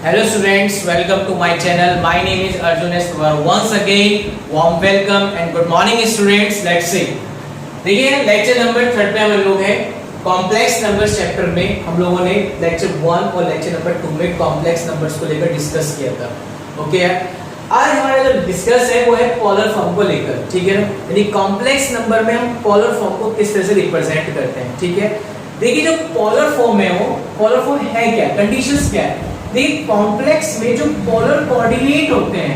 Hello students, welcome to my channel. My name is Arjun Eswar. Once again, warm welcome and good morning students. Let's see. देखिए lecture number 3 पे हम लोग हैं complex numbers chapter में। हम लोगों ने लेक्चर 1 और लेक्चर नंबर 2 में कॉम्प्लेक्स नंबर्स को लेकर डिस्कस किया था। ओके है, आज हमारा जो डिस्कस है वो है पोलर फॉर्म को लेकर। ठीक है ना, यानी कॉम्प्लेक्स नंबर में हम पोलर फॉर्म को किस तरह से रिप्रेजेंट करते हैं। ठीक है, देखिए जो पोलर फॉर्म है वो पोलर फॉर्म है क्या, कंडीशंस क्या है। देखिए कॉम्प्लेक्स में जो पोलर कोऑर्डिनेट होते हैं,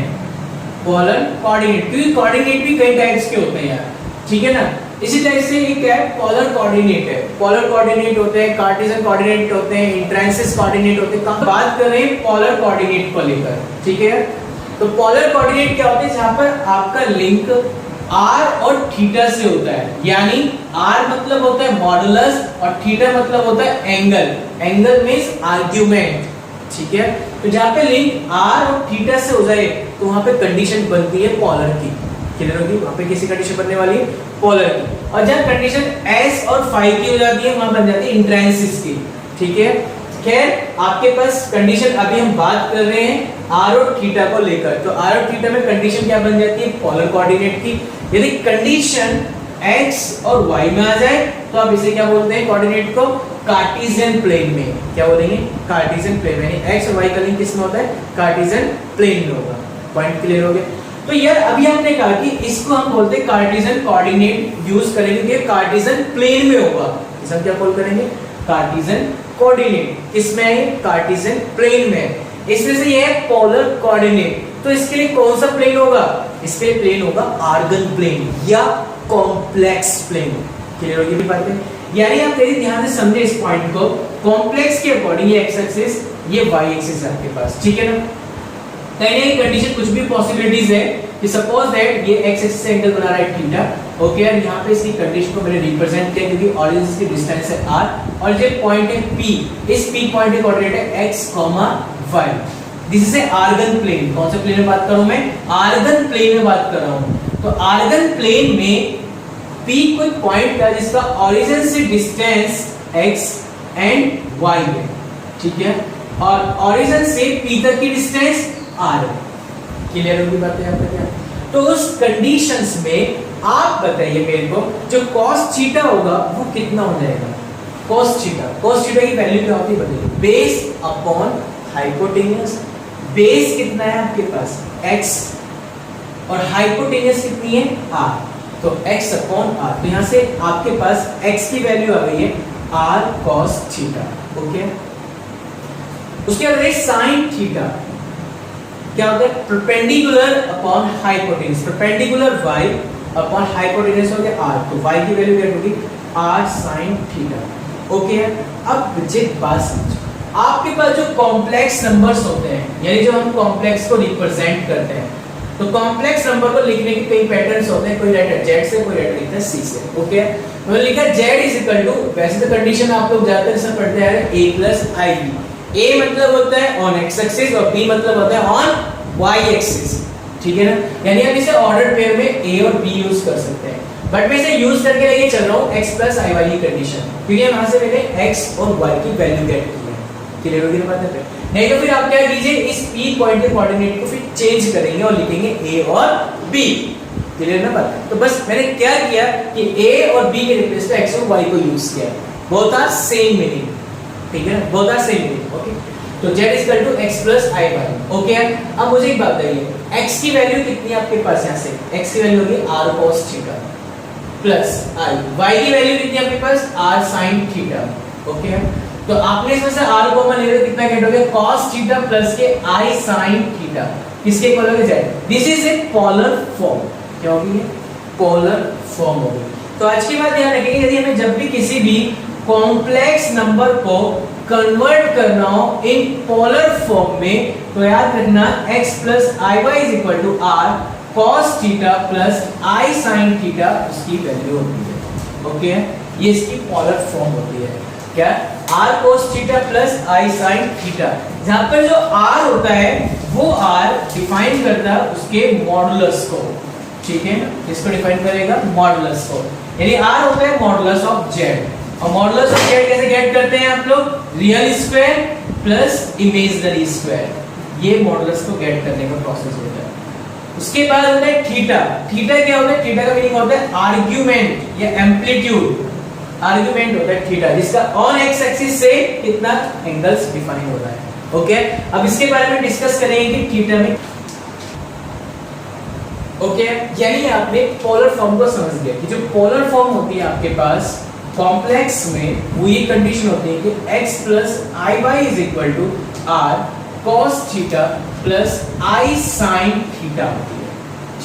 पोलर कोऑर्डिनेट, क्योंकि कोऑर्डिनेट भी कई टाइप्स के होते हैं यार। ठीक है ना, इसी टाइप से एक है पोलर कोऑर्डिनेट है। पोलर कोऑर्डिनेट होते हैं, कार्टेशियन कोऑर्डिनेट होते हैं, इंट्रिंसिक कोऑर्डिनेट होते हैं। बात कर रहे हैं पोलर कोऑर्डिनेट को लेकर। ठीक है, तो पोलर कोऑर्डिनेट क्या होते हैं, जहां पर आपका लिंक r और थीटा से होता है। यानी r मतलब होता है मॉडुलस और थीटा मतलब होता है एंगल। Angle means argument. ठीक है, तो जहां पे लिंक r और थीटा से हो जाए तो वहां पे कंडीशन बनती है पोलर की। क्लियर होगी, वहां पे किसी कंडीशन बनने वाली है पोलर की। और जहां कंडीशन s और phi की हो जाती है वहां बन जाती है इंट्रिंसिक की। ठीक है, खैर आपके पास कंडीशन अभी हम बात कर रहे हैं r और थीटा को लेकर। तो r और थीटा में कंडीशन क्या बन जाती है पोलर कोऑर्डिनेट की। यदि कंडीशन x और y में आ जाए तो आप इसे क्या बोलते हैं, कोऑर्डिनेट को कार्टेशियन प्लेन में क्या बोलेंगे, कार्टेशियन प्लेन में। x और y का लिंक किस में होता है, कार्टेशियन प्लेन में होगा। पॉइंट क्लियर हो गया। तो यार अभी हमने कहा कि इसको हम बोलते हैं कार्टेशियन कोऑर्डिनेट यूज करेंगे कि कार्टेशियन प्लेन में होगा। इसे हम क्या कॉल करेंगे, कार्टेशियन कोऑर्डिनेट। किसमें है, कार्टेशियन प्लेन में। इसमें से ये है पोलर कोऑर्डिनेट। तो इसके लिए कौन सा प्लेन होगा, इसके लिए प्लेन होगा आर्गन प्लेन या कॉम्प्लेक्स प्लेन। क्लियर होगी बातें। यानी आप तेरी ध्यान से समझे इस पॉइंट को। कॉम्प्लेक्स के अकॉर्डिंग ये एक्स एक्सिस, ये वाई एक्सिस है आपके पास। ठीक है ना, कहीं ना कंडीशन कुछ भी पॉसिबिलिटीज है कि सपोज दैट ये एक्स एक्सिस से एंगल बना रहा है थीटा। ओके, और यहाँ पे इसकी कंडीशन को मैंने रिप्रेजेंट किया क्योंकि ऑरिजिन की डिस्टेंस है r और ये पॉइंट है p। इस p पॉइंट के कोऑर्डिनेट है x, y। This is a Argand plane. कौन से प्लेन में बात कर रहा हूं मैं, आर्गन प्लेन में बात कर रहा हूं। तो आर्गन प्लेन में p कोई पॉइंट है जिसका ऑरिजिन से डिस्टेंस x एंड y है। ठीक है, और ऑरिजिन से p तक की डिस्टेंस r। क्लियर होगी बात है आपका क्या। तो उस कंडीशंस में आप बताइए मेरे को, जो cos थीटा होगा वो कितना हो जाएगा, cos थीटा की वैल्यू क्या होती है बताइए, बेस अपॉन हाइपोटेन्यूज। बेस कितना है आपके पास x और हाइपोटेन्यूज कितनी है r, तो x अपॉन r। तो यहां से आपके पास x की वैल्यू आ गई है r cos थीटा। ओके, उसके बाद है sin थीटा। क्या होता है, perpendicular upon hypotenuse. Perpendicular y upon hypotenuse हो गया r, तो y की वैल्यू क्या होगी r sin थीटा। ओके, अब मुझे बात समझो, आपके पास जो कॉम्प्लेक्स नंबर्स होते हैं, यानी जो हम कॉम्प्लेक्स को रिप्रेजेंट करते हैं, तो कॉम्प्लेक्स नंबर को लिखने के कई पैटर्न्स होते हैं। कोई लेटर z से, कोई लेटर लिखता है c से। ओके, मैंने लिखा z इज इक्वल टू, वैसे तो कंडीशन आप लोग ज्यादातर सब पढ़ते हैं a प्लस ib। a मतलब होता है ऑन x एक्सिस और b मतलब होता है ऑन y एक्सिस। ठीक है ना, यानी हम इसे ऑर्डर पेयर में a और b यूज कर सकते हैं। बट मैं इसे यूज करके लेके चल रहा हूं x प्लस i वाली कंडीशन, क्योंकि हम यहां से मैंने x और y की वैल्यू गेट की है। क्लियर हो गई बात है। नहीं तो फिर आप क्या कीजिए, इस p पॉइंट के कोऑर्डिनेट को फिर चेंज करेंगे और लिखेंगे a और b। क्लियर ना बात। तो बस मैंने क्या किया कि a और b के रिप्लेस पे x और y को यूज किया। Both are same meaning. ठीक है ना, both are same meaning. Okay, तो z is equal to x plus i y। Okay, अब मुझे एक बात बताइए, x की वैल्यू कितनी है आपके पास, यहां से x की वैल्यू होगी r cos theta plus i। y की वैल्यू कितनी है आपके पास, r sin थीटा। ओके, तो आपने इसमें से r कॉमन ले लो, कितना गेट हो गया cos थीटा प्लस के i sin थीटा। किसके इक्वल होगा z। This is A polar form. क्या होगी, पोलर फॉर्म होगी। तो आज की बात ध्यान रखिए, यदि हमें जब भी किसी भी कॉम्प्लेक्स नंबर को कन्वर्ट करना हो इन पोलर फॉर्म में, तो याद रखना x plus iy is equal to r cos theta plus i sin theta उसकी वैल्यू होती है। ओके, ये इसकी पोलर फॉर्म होती है। क्या, r cos theta plus i sin theta. जहां पर जो r होता है वो r डिफाइन करता है उसके मॉडुलस को। ठीक है, इसको डिफाइन करेगा मॉडुलस को, यानी r होता है मॉडुलस ऑफ z। और मॉडुलस ऑफ z कैसे गेट करते हैं आप लोग? Real square plus imaginary square, ये मॉडुलस को गेट करने का प्रोसेस होता है। उसके बाद होता है थीटा। थीटा क्या होता है? थीटा का मीनिंग होता है आर्ग्यूमेंट या एम्पलीट्यूड। आर्ग्यूमेंट होता है थीटा, जिसका ऑन एक्स एक्सिस से कितना एंगल्स डिफाइन होता है। ओके, अब इसके बारे में डिस्कस करेंगे कि थीटा में ओके यानी आपने पोलर फॉर्म को समझ लिया कि जो पोलर फॉर्म होती है आपके पास कॉम्प्लेक्स में, वो ये कंडीशन होती है कि x plus i y is equal to r cos theta plus i sine theta होती है,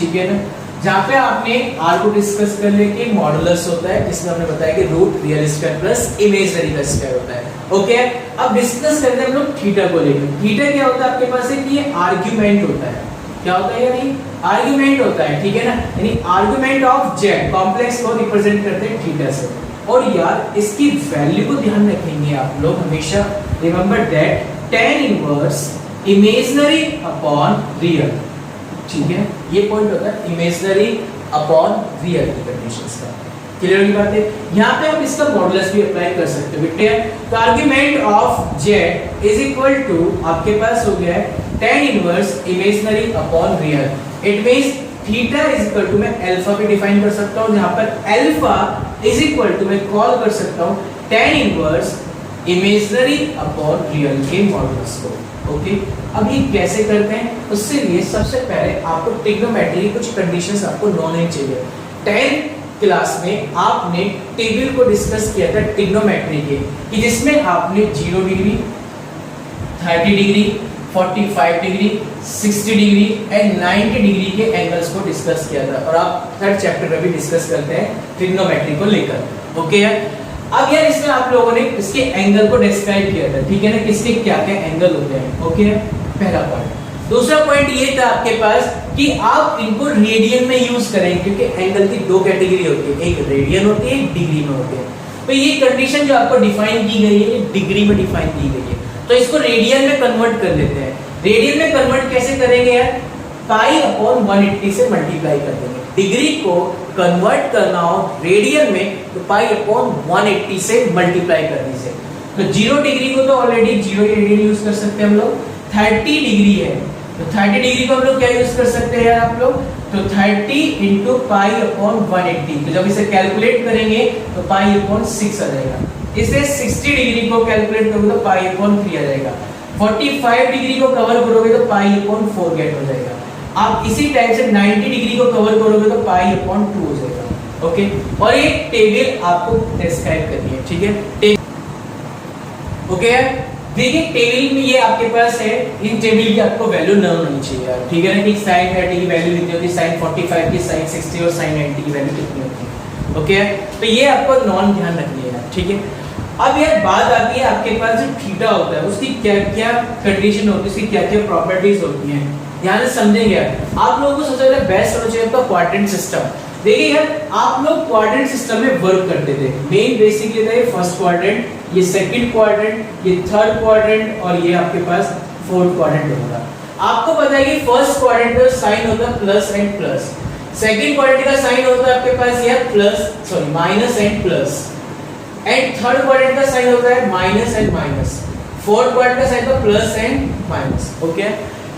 ठीक है ना। जहां पे आपने r को डिस्कस कर लिया कि मॉडुलस होता है, जिसमें हमने बताया कि root real square plus imaginary का स्क्वायर होता है। ओके, अब डिस्कस करते हैं हम लोग थीटा को लेकर। थीटा क्या होता है आपके पास है कि ये आर्गुमेंट होता है। क्या होता है? यानी आर्गुमेंट होता है, ठीक है ना। यानी आर्गुमेंट ऑफ z कॉम्प्लेक्स को रिप्रेजेंट करते हैं थीटा से। और यार इसकी वैल्यू को ध्यान रखेंगे आप लोग हमेशा, remember that tan inverse imaginary upon real, ठीक है। ये पॉइंट होता है इमेजिनरी अपॉन रियल की कंडीशंस का। क्लियर की बात है? यहाँ पे आप इसका मॉडुलस भी अप्लाई कर सकते हो बेटे। तो argument of z is equal to आपके पास हो गया है tan inverse imaginary upon real. It means theta is equal to, मैं अल्फा भी डिफाइन कर सकता हूँ, जहां पर अल्फा इज इक्वल टू मैं कॉल कर सकता हूँ tan inverse imaginary upon real के मॉडुलस को। ओके, अब ये कैसे करते हैं? उससे लिए सबसे पहले आपको ट्रिग्नोमेट्री की कुछ कंडीशंस आपको नॉलेज चाहिए। 10th क्लास में आपने टेबल को डिस्कस किया था ट्रिग्नोमेट्री के, कि जिसमें आपने 0 degree, 30 degree, 45 degree, 60 degree and 90 degree के एंगल्स को डिस्कस किया था। और आप थर्ड चैप्टर में भी डिस्कस करते हैं ट्रिग्नोमेट्री को लेकर। ओके यार, अब यार इसमें आप लोगों ने इसके एंगल को डिस्क्राइब किया था, ठीक है ना, किसके क्या क्या एंगल होते हैं। ओके, पहला पॉइंट। दूसरा पॉइंट ये था आपके पास कि आप इनको रेडियन में यूज करें, क्योंकि एंगल की दो कैटेगरी होती है, एक रेडियन होती है, एक डिग्री में होती है। तो ये कंडीशन जो आपको डिफाइन की गई है, डिग्री में डिफाइन की गई है। तो इसको रेडियन में कन्वर्ट कर लेते हैं। रेडियन में कन्वर्ट कैसे करेंगे यार? पाई अपॉन 180 से मल्टीप्लाई कर देंगे। डिग्री को कन्वर्ट करना हो रेडियन में तो पाई अपॉन 180 से मल्टीप्लाई कर दीजिए। तो 0 डिग्री को तो ऑलरेडी 0 रेडियन यूज कर सकते हैं हम लोग। 30 डिग्री है तो 30 डिग्री को हम लोग क्या यूज कर सकते हैं यार आप लोग? तो 30 इंटू पाई अपॉन 180। तो जब इसे कैलकुलेट करेंगे तो पाई अपॉन 6 आ जाएगा। इसे 60 डिग्री को कैलकुलेट करोगे तो पाई अपॉन 3 आ जाएगा। 45 डिग्री को कवर करोगे तो पाई अपॉन 4 गेट हो जाएगा। आप इसी टाइप से 90 डिग्री को कवर करोगे तो पाई अपॉन 2 हो जाएगा। ओके, और ये टेबल आपको डिस्क्राइब करनी है, ठीक है। ओके, देखिए टेबल में ये आपके पास है, इन टेबल की आपको वैल्यू न होनी चाहिए यार, ठीक है ना, कि sin 30 की वैल्यू कितनी होती है, sin 45 की, sin 60 और sin 90 की वैल्यू कितनी होती है। ओके, तो ये आपको नॉन ध्यान रखनी है, ठीक है। अब यार बात आती है आपके पास जो थीटा होता है उसकी क्या क्या कंडीशन होती है, उसकी क्या क्या प्रॉपर्टीज होती हैं, ध्यान से समझेंगे। आप लोगों को सबसे पहले बेस्ट होना चाहिए आपका क्वाड्रेंट सिस्टम। देखिए यार, आप लोग क्वाड्रेंट सिस्टम में वर्क करते थे। मेन बेसिकली था ये फर्स्ट क्वाड्रेंट, ये सेकंड क्वाड्रेंट, ये थर्ड क्वाड्रेंट और ये आपके पास फोर्थ क्वाड्रेंट होगा। आपको पता है कि फर्स्ट क्वाड्रेंट का साइन होता है plus and plus, second quadrant का साइन होता है आपके पास ये plus minus and plus, and third quadrant का साइन होता है minus and minus, fourth quadrant का साइन होता है प्लस एंड माइनस। ओके,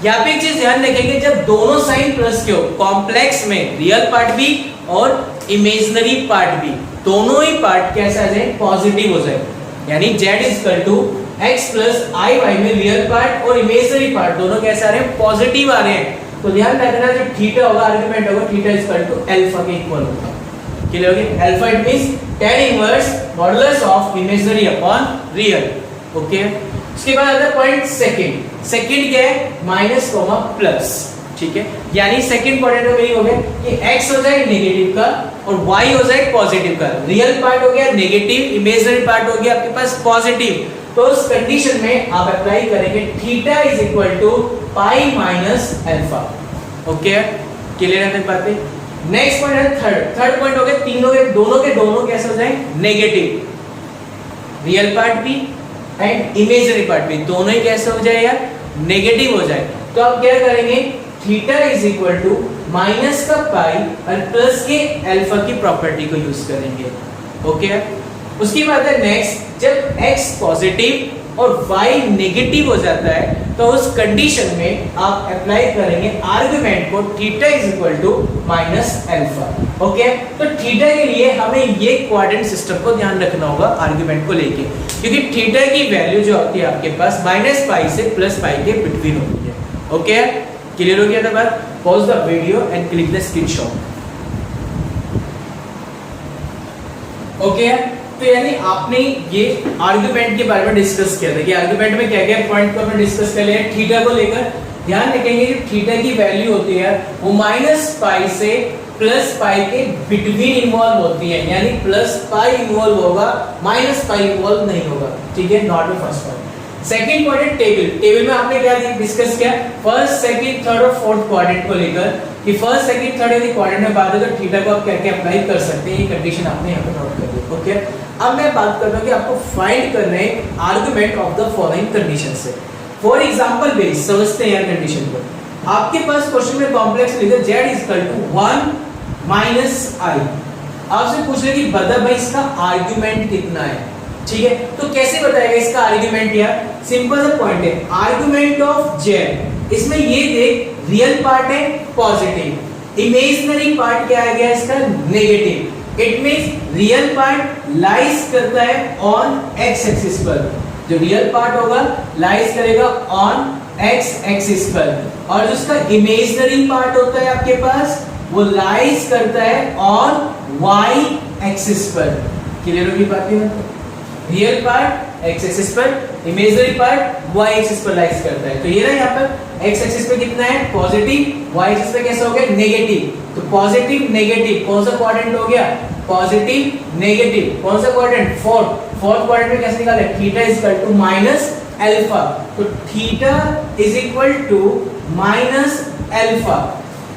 यहाँ पे एक चीज ध्यान रखेंगे, जब दोनों साइन प्लस के हो कॉम्प्लेक्स में, रियल पार्ट भी और इमेजिनरी पार्ट भी, दोनों ही पार्ट कैसा आ जाए? पॉजिटिव हो जाए। यानी z equal to x plus i y में रियल पार्ट और इमेजिनरी पार्ट दोनों कैसे आ रहे हैं? पॉजिटिव आ रहे हैं। तो ध्यान रखना जो थीटा होगा, आर्गुमेंट होगा, थीटा इक्वल टू अल्फा के इक्वल होगा। क्लियर हो गया? Alpha it means tan inverse modulus of imaginary upon real. Okay, उसके बाद आता है पॉइंट सेकंड। सेकंड क्या है? माइनस कॉमा प्लस, ठीक है। यानी सेकंड क्वाड्रेंट में हो गया कि x हो जाए नेगेटिव का और y हो जाए पॉजिटिव का। रियल पार्ट हो गया नेगेटिव, इमेजिनरी पार्ट हो गया आपके पास पॉजिटिव। तो उस कंडीशन में आप अप्लाई करेंगे theta is equal to pi minus alpha. Okay, clear है मेरी बातें? नेक्स्ट पॉइंट है थर्ड पॉइंट हो गया, तीनों के दोनों कैसे हो जाए? नेगेटिव, रियल पार्ट भी एंड इमेजिनरी पार्ट भी दोनों ही कैसे हो जाए यार? नेगेटिव हो जाए। तो आप क्या करेंगे? Theta is equal to minus का पाई और प्लस के अल्फा की प्रॉपर्टी को यूज करेंगे। ओके, उसके बाद है नेक्स्ट, जब x पॉजिटिव और y नेगेटिव हो जाता है तो उस कंडीशन में आप अप्लाई करेंगे आर्गुमेंट को theta is equal to minus alpha. Okay, तो थीटा के लिए हमें ये क्वाड्रेंट सिस्टम को ध्यान रखना होगा आर्गुमेंट को लेके, क्योंकि थीटा की वैल्यू जो होती है आपके पास माइनस पाई से प्लस पाई के बिटवीन होती है। ओके, क्लियर हो गया था बात? Pause the video and click the screenshot. Okay, तो यानी आपने ये आर्गुमेंट के बारे में डिस्कस किया था कि आर्गुमेंट में क्या क्या पॉइंट को हमने डिस्कस कर लिया। थीटा को लेकर ध्यान रखेंगे कि थीटा की वैल्यू होती है वो माइनस पाई से प्लस पाई के बिटवीन इन्वॉल्व होती है, यानी प्लस पाई इन्वॉल्व होगा, माइनस पाई इन्वॉल्व नहीं होगा। ठीक है, not the first point. Second point है टेबल। टेबल में आपने क्या डिस्कस किया, फर्स्ट सेकंड थर्ड और फोर्थ क्वाड्रेंट को लेकर कि फर्स्ट सेकंड थर्ड यदि क्वाड्रेंट में बात है तो थीटा को आप क्या क्या अप्लाई कर सकते हैं, ये कंडीशन आपने यहाँ पे नोट कर ली। ओके, अब मैं बात कर रहा हूँ कि आपको फाइंड करना है argument of the following condition से। फॉर एग्जांपल बेस समझते हैं यार कंडीशन को। आपके पास क्वेश्चन में कॉम्प्लेक्स लिखा z is equal to 1 minus i। आपसे पूछ रहे कि बता भाई इसका आर्गुमेंट कितना है। ठीक है, तो कैसे बताएगा इसका आर्गुमेंट? यार सिंपल सा पॉइंट है, आर्गुमेंट ऑफ z, इसमें ये देख रियल पार्ट है पॉजिटिव, इमेजिनरी पार्ट क्या आ गया इसका negative. It means real part lies करता है ऑन x एक्सिस पर, जो रियल पार्ट होगा लाइज करेगा ऑन x एक्सिस पर, और जिसका इमेजिनरी पार्ट होता है आपके पास वो लाइज करता है ऑन y एक्सिस पर। क्लियर होगी बात? रियल पार्ट x एक्सिस पर, इमेजिनरी पार्ट y एक्सिस पर लाइज करता है। तो ये ना यहाँ पर x एक्सिस पे कितना है पॉजिटिव, y एक्सिस पे कैसा हो गया नेगेटिव। तो पॉजिटिव नेगेटिव कौन सा क्वाड्रेंट हो गया? Positive negative. कौन सा क्वाड्रेंट? फोर्थ। फोर्थ क्वाड्रेंट में कैसे निकाले? Theta is equal to minus alpha. तो theta is equal to minus alpha.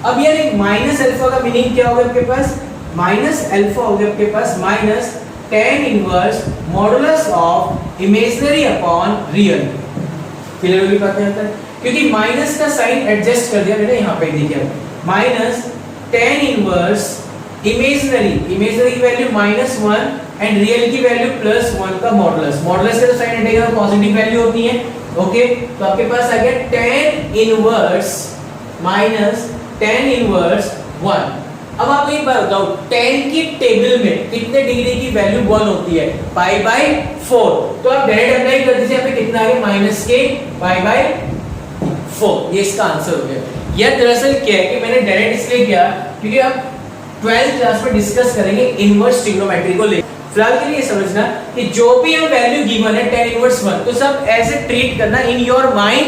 अब यार एक माइनस अल्फा का मीनिंग क्या होगा आपके पास? माइनस अल्फा हो गया आपके पास minus tan inverse modulus of imaginary upon real. Clear होगी बात यहाँ तक? क्योंकि माइनस का साइन एडजस्ट कर दिया मैंने यहाँ पे, देखिए minus tan inverse imaginary, imaginary की वैल्यू -1 एंड रियल की वैल्यू +1 का मॉडुलस। मॉडुलस का साइन हटेगा तो पॉजिटिव वैल्यू होती है। ओके, तो आपके पास आ गया tan inverse minus tan inverse 1। अब आप एक बार बताओ, tan की टेबल में कितने डिग्री की वैल्यू 1 होती है? π/4। तो आप डायरेक्ट अप्लाई कर दीजिए, यहाँ पे कितना आ गया -k π/4। ये इसका आंसर हो गया। यह दरअसल क्या है कि मैंने डायरेक्ट इसलिए किया क्योंकि आप 12th क्लास में डिस्कस करेंगे इनवर्स ट्रिग्नोमेट्री को लेकर। फिलहाल के लिए समझना कि जो भी हम वैल्यू गिवन है tan इनवर्स 1, तो सब ऐसे ट्रीट करना in your mind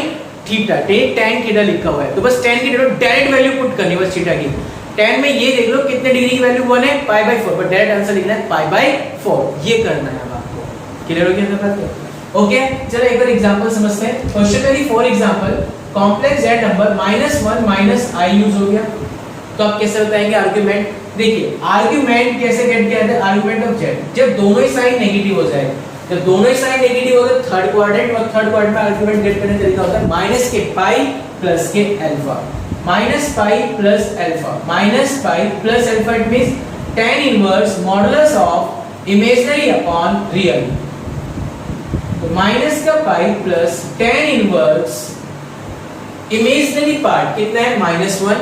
theta, tan theta लिखा हुआ है तो बस tan की डायरेक्ट वैल्यू पुट करनी बस थीटा की। tan में ये देख लो कितने डिग्री की वैल्यू 1 है π/4, पर डायरेक्ट आंसर लिखना है π/4। ये करना है अब आपको। क्लियर हो गया बात? ओके, चलो एक बार एग्जांपल समझते हैं। क्वेश्चन में for example complex z number -1 - i use हो गया, तो आप कैसे बताएंगे आर्गुमेंट? देखिए आर्गुमेंट कैसे गेट किया जाता है? आर्गुमेंट ऑफ z जब दोनों ही साइन नेगेटिव हो जाए, जब दोनों ही साइन नेगेटिव हो गए थर्ड क्वाड्रेंट, और थर्ड क्वाड्रेंट में आर्गुमेंट गेट करने का तरीका होता है -k प्लस के alpha, -π plus alpha, -π plus alpha. It means tan inverse modulus of imaginary upon real. तो माइनस का pi plus tan inverse imaginary part कितना है -1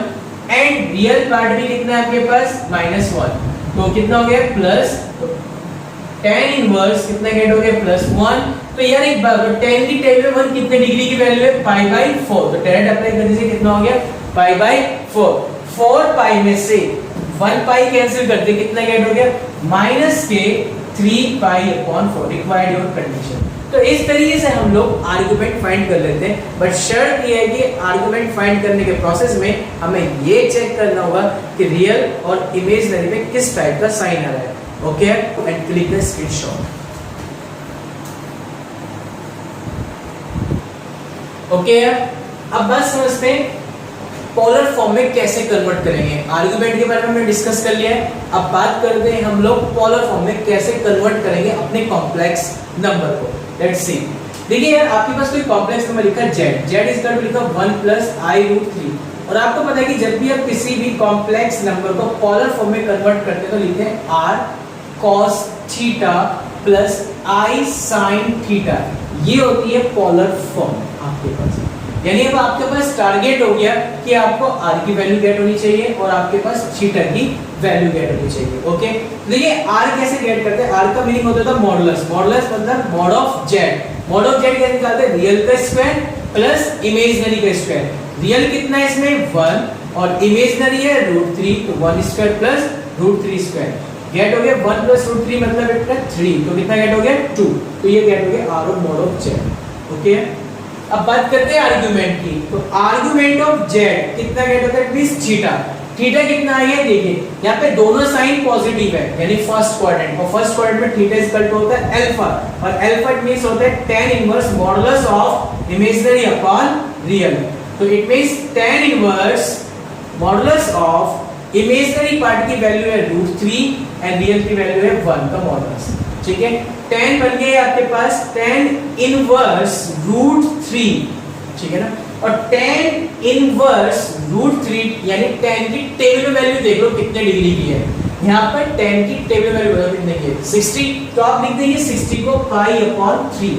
एंड रियल पार्ट भी कितना है आपके पास -1, तो कितना हो गया प्लस tan इनवर्स कितना गेट हो गया +1। तो यार एक बात, तो tan की टेबल में 1 कितने डिग्री की वैल्यू है π/4, तो डायरेक्ट अप्लाई कर दीजिए, कितना हो गया π/4। 4 पाई में से 1 पाई कैंसिल करते कितना गेट हो गया -k 3π/4। Required your condition. तो इस तरीके से हम लोग आर्गुमेंट फाइंड कर लेते हैं, बट शर्त ये है कि आर्गुमेंट फाइंड करने के प्रोसेस में हमें ये चेक करना होगा कि रियल और इमेजिनरी में किस टाइप का साइन आ रहा है। Okay, and click the screenshot. Okay, अब बस समझते हैं पोलर फॉर्म में कैसे कन्वर्ट करेंगे। आर्गुमेंट के बारे में हमने डिस्कस कर लिया है, अब बात करते हैं हम लोग पोलर फॉर्म में कैसे कन्वर्ट करेंगे अपने कॉम्प्लेक्स नंबर को। Let's see. देखिए यार आपके पास कोई कॉम्प्लेक्स नंबर लिखा है z इज इक्वल टू लिखा 1 + i√3, और आपको पता है कि जब भी आप किसी भी कॉम्प्लेक्स नंबर को पोलर फॉर्म में कन्वर्ट करते हैं तो लिखते हैं r cos theta plus i sine theta, ये होती है पोलर फॉर्म आपके पास। यानी अब आपके पास टारगेट हो गया कि आपको आर की वैल्यू गेट होनी चाहिए और आपके पास थीटा की वैल्यू गेट होनी चाहिए। ओके, देखिए आर कैसे गेट करते हैं, आर का मीनिंग होता था मॉडुलस, मॉडुलस मतलब mod of Z. Mod of Z कैसे निकालते हैं, रियल का स्क्वायर प्लस इमेजिनरी का स्क्वायर। रियल कितना है इसमें 1 और इमेजिनरी है √3, तो 1 स्क्वायर प्लस √3 स्क्वायर। गेट हो गया 1 प्लस √3 मतलब इतना 3, तो कितना गेट हो गया 2, तो ये गेट हो गया r of mod of z. ओके, अब बात करते हैं आर्गुमेंट की, तो आर्गुमेंट ऑफ जेड कितना गेट होता है, प्लीज थीटा। थीटा कितना आ गया, देखिए यहाँ पे दोनों साइन पॉजिटिव है यानी फर्स्ट क्वाड्रेंट, और फर्स्ट क्वाड्रेंट में थीटा इक्वल टू होता है अल्फा, और अल्फा इट मींस होता है tan inverse modulus of imaginary upon real. तो it means tan inverse modulus of imaginary part की वैल्यू है √3 एंड रियल की वैल्यू है 1 का मॉडुलस। ठीक है, tan बन गया आपके पास tan इनवर्स √3, ठीक है ना, और tan इनवर्स √3 यानी tan की टेबल में वैल्यू देख लो कितने डिग्री की है। यहाँ पर tan की टेबल वैल्यू कितने की है, 60, तो आप लिख देंगे 60 को π/3।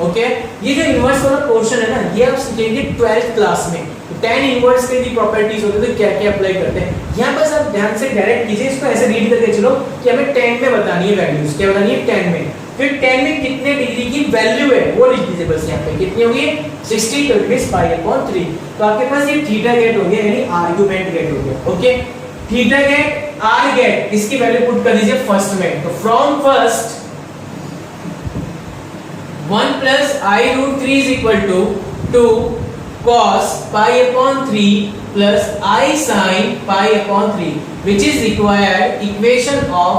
ओके, ये जो इनवर्स वाला पोर्शन है ना, ये आप सीखेंगे 12th क्लास में। tan इनवर्स के भी प्रॉपर्टीज होते हैं तो क्या क्या अप्लाई करते हैं, यहाँ पर आप ध्यान से डायरेक्ट कीजिए, इसको ऐसे रीड करके चलो कि हमें tan में बतानी है वैल्यूज, क्या बतानी है tan में, फिर tan में कितने डिग्री की वैल्यू है वो लिख दीजिए बस। यहाँ पे कितनी होगी 60, तो इट मींस π/3, तो आपके पास ये थीटा गेट हो गया यानी आर्गुमेंट गेट हो गया। Okay, theta get r get इसकी वैल्यू पुट कर दीजिए फर्स्ट में, तो from first 1 plus i√3 is equal to 2 cos π/3 plus I sin π/3 which is required equation of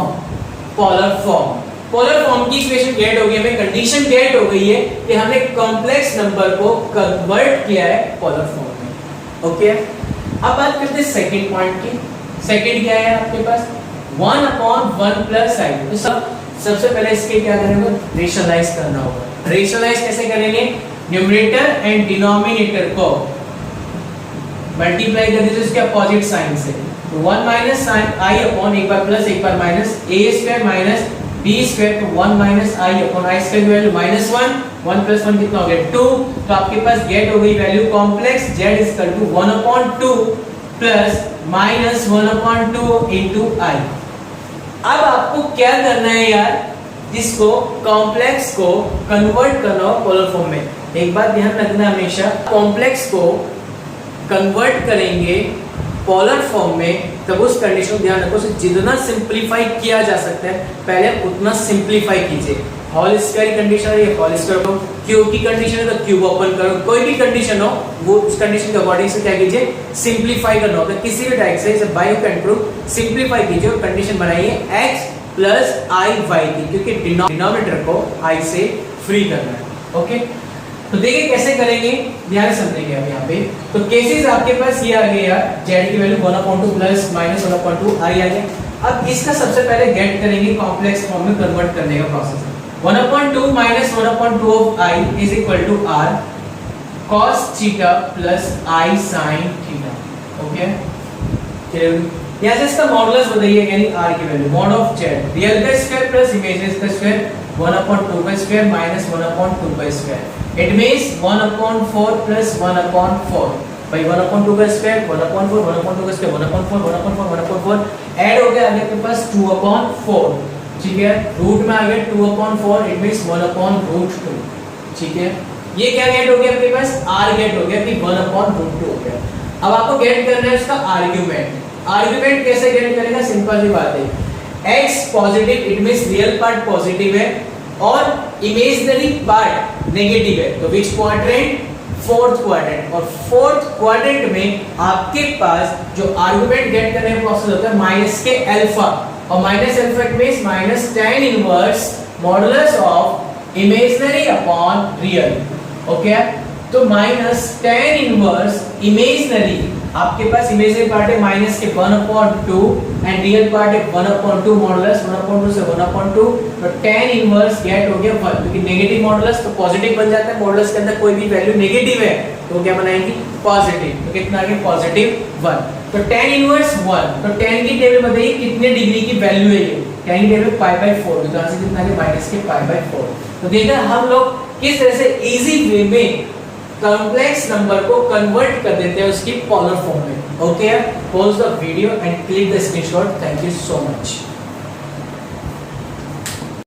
polar form। Polar form की इक्वेशन गेट हो गई, हमें कंडीशन गेट हो गई है कि हमने कॉम्प्लेक्स नंबर को कन्वर्ट किया है पोलर फॉर्म में। ओके, अब बात करते हैं सेकंड पॉइंट की। सेकंड क्या है आपके पास 1/1 plus i, तो सबसे पहले इसके क्या करेंगे, रेशनलाइज करना होगा। रेशनलाइज कैसे करेंगे, न्यूमरेटर एंड डिनोमिनेटर को मल्टीप्लाई कर दीजिए उसके अपोजिट साइन से, तो 1 माइनस साइन i अपॉन एक बार प्लस एक बार minus a square minus b square, तो 1 minus i upon i square की वैल्यू -1, 1 प्लस 1 कितना हो गया 2, तो आपके पास गेट हो गई value complex z is equal to 1/2 plus -1/2 into i। अब आपको क्या करना है यार, इसको कॉम्प्लेक्स को कन्वर्ट करना हो पोलर फॉर्म में। एक बात ध्यान रखना, हमेशा कॉम्प्लेक्स को कन्वर्ट करेंगे पोलर फॉर्म में तब उस कंडीशन को ध्यान रखो, उसे जितना सिंपलीफाई किया जा सकता है पहले उतना सिंपलीफाई कीजिए। होल स्क्वायर कंडीशन है, होल स्क्वायर करो, क्यूब की कंडीशन है तो क्यूब ओपन करो, कोई भी कंडीशन हो वो उस कंडीशन के अकॉर्डिंग से क्या कीजिए, सिंपलीफाई करना होता है। किसी भी टाइप से by you can prove simplify कीजिए और कंडीशन बनाइए x प्लस आई वाई की, क्योंकि डिनोमिनेटर को i से फ्री करना है। ओके, तो देखिए कैसे करेंगे, ध्यान से समझेंगे अब यहाँ पे। तो केसेस आपके पास ये आ गए यार, z की वैल्यू 1/2 प्लस -1/2 i आ गया। अब इसका सबसे पहले गेट करेंगे कॉम्प्लेक्स फॉर्म में कन्वर्ट करने का process. 1/2 minus 1/2 of i is equal to r cos theta plus i sin theta. Okay, चलिए यहाँ से इसका मॉडुलस बताइए, यानी r की value mod of z, real का स्क्वायर प्लस इमेजिनरी का स्क्वायर 1/2 का स्क्वायर माइनस 1/2 का स्क्वायर, इट मींस 1/4 प्लस 1/4 भाई 1/2 का स्क्वायर 1/4 1/2 का स्क्वायर 1/4 1/4 1/4 ऐड हो गया, आगे के पास 2/4, ठीक है, रूट में आ गया 2/4, इट मींस 1/√2, ठीक है। ये क्या गेट हो गया आपके पास, r गेट हो गया कि 1/√2 हो गया। अब आपको गेट करना है उसका आर्गुमेंट। आर्गुमेंट कैसे गेट करेगा, सिंपल सी बात है, x positive it means real part positive है और इमेजिनरी पार्ट नेगेटिव है, तो विच क्वाड्रेंट, फोर्थ क्वाड्रेंट, और फोर्थ क्वाड्रेंट में आपके पास जो आर्गुमेंट गेट करने का प्रोसेस होता है माइनस के अल्फा, और minus alpha it means minus tan inverse modulus of imaginary upon real. Okay, तो माइनस tan इनवर्स इमेजिनरी, आपके पास इमेजिनरी पार्ट है माइनस के 1/2 एंड रियल पार्ट है 1/2 मॉडुलस 1/2 से 1/2, तो tan इनवर्स गेट हो गया 1, क्योंकि नेगेटिव मॉडुलस तो पॉजिटिव बन जाता है, मॉडुलस के अंदर कोई भी वैल्यू नेगेटिव है तो क्या बनाएंगे पॉजिटिव, तो कितना आ गया पॉजिटिव 1, तो tan इनवर्स 1, तो tan की टेबल बताइए कितने डिग्री की वैल्यू है ये, क्या ही डेरिवेट पाई बाय 4, तो आंसर कितना है माइनस के पाई बाय 4। तो देखिए हम लोग किस तरह से इजी वे में कॉम्प्लेक्स नंबर को कन्वर्ट कर देते हैं उसकी पोलर फॉर्म में। Okay, pause the video and click the screenshot. Thank you so much.